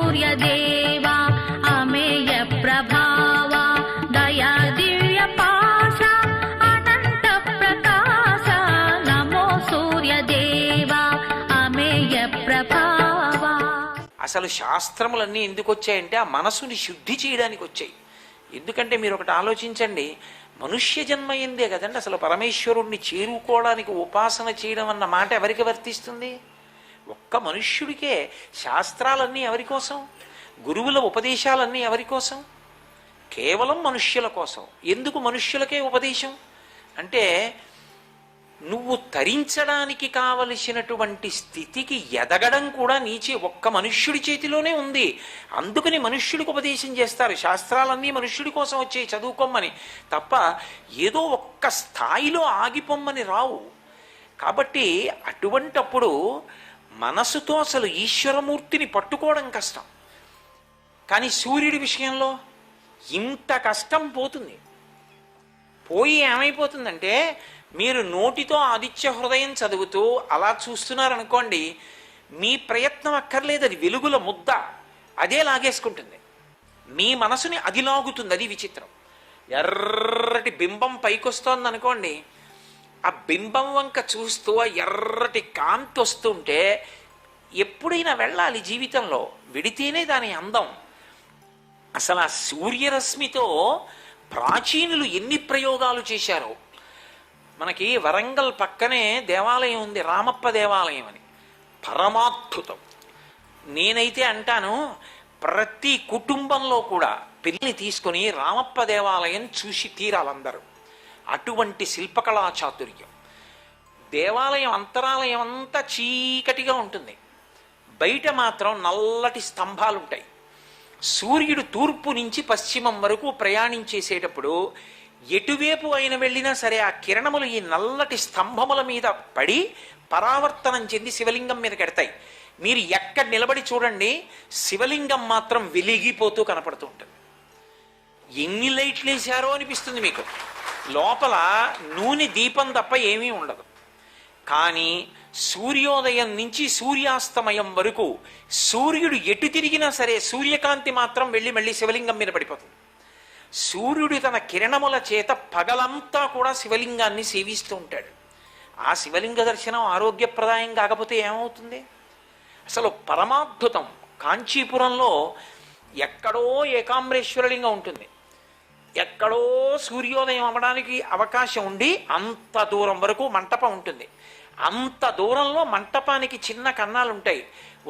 సూర్యదేవా అమేయ ప్రభావా దయా దివ్య పాశ అనంత ప్రకాశ నమో సూర్యదేవా అమేయ ప్రభావా. అసలు శాస్త్రములన్నీ ఎందుకు వచ్చాయంటే ఆ మనసుని శుద్ధి చేయడానికి వచ్చాయి. ఎందుకంటే మీరు ఒకటి ఆలోచించండి, మనుష్య జన్మ ఎందే కదండి అసలు పరమేశ్వరుణ్ణి చేరుకోవడానికి ఉపాసన చేయడం అన్న మాట ఎవరికి వర్తిస్తుంది? ఒక్క మనుష్యుడికే. శాస్త్రాలన్నీ ఎవరి కోసం? గురువుల ఉపదేశాలన్నీ ఎవరి కోసం? కేవలం మనుష్యుల కోసం. ఎందుకు మనుష్యులకే ఉపదేశం అంటే, నువ్వు తరించడానికి కావలసినటువంటి స్థితికి ఎదగడం కూడా ఒక్క మనుష్యుడి చేతిలోనే ఉంది. అందుకని మనుష్యుడికి ఉపదేశం చేస్తారు. శాస్త్రాలన్నీ మనుష్యుడి కోసం వచ్చాయి చదువుకోమని తప్ప ఏదో ఒక్క స్థాయిలో ఆగిపోమ్మని రావు. కాబట్టి అటువంటప్పుడు మనసుతో అసలు ఈశ్వరమూర్తిని పట్టుకోవడం కష్టం. కానీ సూర్యుడి విషయంలో ఇంత కష్టం పోతుంది. పోయి ఏమైపోతుందంటే, మీరు నోటితో ఆదిత్య హృదయం చదువుతూ అలా చూస్తున్నారనుకోండి, మీ ప్రయత్నం అక్కర్లేదు, అది వెలుగుల ముద్ద అదే లాగేసుకుంటుంది. మీ మనసుని అది లాగుతుంది. అది విచిత్రం. ఎర్రటి బింబం పైకొస్తోంది అనుకోండి, ఆ బింబం వంక చూస్తూ ఆ ఎర్రటి కాంతి వస్తుంటే ఎప్పుడైనా వెళ్ళాలి జీవితంలో, విడితేనే దాని అందం. అసలు ఆ సూర్యరశ్మితో ప్రాచీనులు ఎన్ని ప్రయోగాలు చేశారో. మనకి వరంగల్ పక్కనే దేవాలయం ఉంది, రామప్ప దేవాలయం అని, పరమాద్భుతం. నేనైతే అంటాను, ప్రతి కుటుంబంలో కూడా పిల్లని తీసుకొని రామప్ప దేవాలయం చూసి తీరాలందరూ. అటువంటి శిల్పకళా చాతుర్యం. దేవాలయం అంతరాలయం అంతా చీకటిగా ఉంటుంది, బయట మాత్రం నల్లటి స్తంభాలు ఉంటాయి. సూర్యుడు తూర్పు నుంచి పశ్చిమం వరకు ప్రయాణించేసేటప్పుడు ఎటువైపు అయిన వెళ్ళినా సరే ఆ కిరణములు ఈ నల్లటి స్తంభముల మీద పడి పరావర్తనం చెంది శివలింగం మీద కడతాయి. మీరు ఎక్కడ నిలబడి చూడండి, శివలింగం మాత్రం వెలిగిపోతూ కనపడుతూ ఉంటుంది. ఎన్ని లైట్లు వేశారో అనిపిస్తుంది మీకు. లోపల నూనె దీపం తప్ప ఏమీ ఉండదు. కానీ సూర్యోదయం నుంచి సూర్యాస్తమయం వరకు సూర్యుడు ఎటు తిరిగినా సరే సూర్యకాంతి మాత్రం వెళ్ళి మళ్ళీ శివలింగం మీద పడిపోతుంది. సూర్యుడు తన కిరణముల చేత పగలంతా కూడా శివలింగాన్ని సేవిస్తూ ఉంటాడు. ఆ శివలింగ దర్శనం ఆరోగ్యప్రదాయం కాకపోతే ఏమవుతుంది? అసలు పరమాద్భుతం. కాంచీపురంలో ఎక్కడో ఏకాంబరేశ్వరలింగం ఉంటుంది, ఎక్కడో సూర్యోదయం అవ్వడానికి అవకాశం ఉండి అంత దూరం వరకు మంటపం ఉంటుంది. అంత దూరంలో మంటపానికి చిన్న కన్నాలు ఉంటాయి.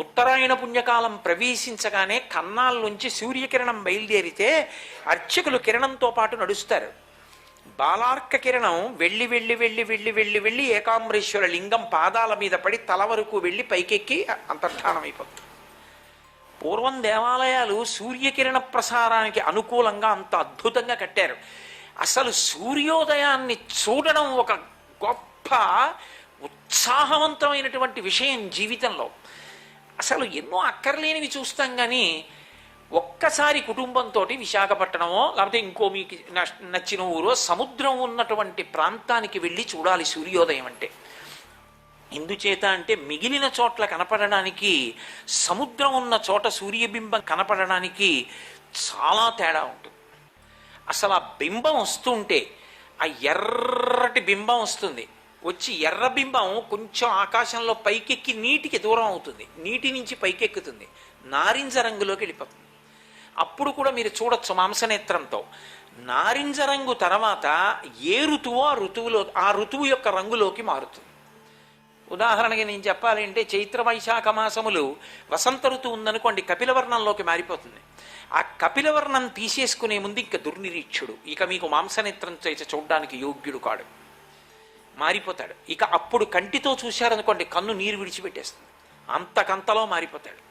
ఉత్తరాయణ పుణ్యకాలం ప్రవేశించగానే కన్నాల్లోంచి సూర్యకిరణం బయలుదేరితే అర్చకులు కిరణంతో పాటు నడుస్తారు. బాలార్క కిరణం వెళ్ళి వెళ్ళి వెళ్ళి వెళ్ళి వెళ్ళి వెళ్ళి ఏకాంబరేశ్వర లింగం పాదాల మీద పడి తల వరకు వెళ్ళి పైకెక్కి అంతర్ధానం అయిపోతుంది. పూర్వం దేవాలయాలు సూర్యకిరణ ప్రసారానికి అనుకూలంగా అంత అద్భుతంగా కట్టారు. అసలు సూర్యోదయాన్ని చూడడం ఒక గొప్ప ఉత్సాహవంతమైనటువంటి విషయం జీవితంలో. అసలు ఎన్నో అక్కర్లేనివి చూస్తాం, కానీ ఒక్కసారి కుటుంబంతో విశాఖపట్నమో లేకపోతే ఇంకో మీకు నచ్చిన ఊరో సముద్రం ఉన్నటువంటి ప్రాంతానికి వెళ్ళి చూడాలి సూర్యోదయం అంటే. ఎందుచేత అంటే మిగిలిన చోట్ల కనపడడానికి, సముద్రం ఉన్న చోట సూర్యబింబం కనపడడానికి చాలా తేడా ఉంటుంది. అసలు ఆ బింబం వస్తుంటే, ఆ ఎర్రటి బింబం వస్తుంది, వచ్చి ఎర్ర బింబం కొంచెం ఆకాశంలో పైకెక్కి నీటికి దూరం అవుతుంది, నీటి నుంచి పైకెక్కుతుంది, నారింజ రంగులోకి వెళ్ళిపోతుంది. అప్పుడు కూడా మీరు చూడొచ్చు మాంసనేత్రంతో. నారింజ రంగు తర్వాత ఏ ఋతువో ఆ ఋతువు యొక్క రంగులోకి మారుతుంది. ఉదాహరణకి నేను చెప్పాలి అంటే, చైత్ర వైశాఖ మాసములు వసంత ఋతువు ఉందనుకోండి, కపిలవర్ణంలోకి మారిపోతుంది. ఆ కపిలవర్ణం తీసేసుకునే ముందు ఇంకా దుర్నిరీక్షుడు, ఇక మీకు మాంసనేత్రం చేత చూడడానికి యోగ్యుడు కాడు, మారిపోతాడు. ఇక అప్పుడు కంటితో చూశారనుకోండి, కన్ను నీరు విడిచిపెట్టేస్తుంది, అంతకంతలో మారిపోతాడు.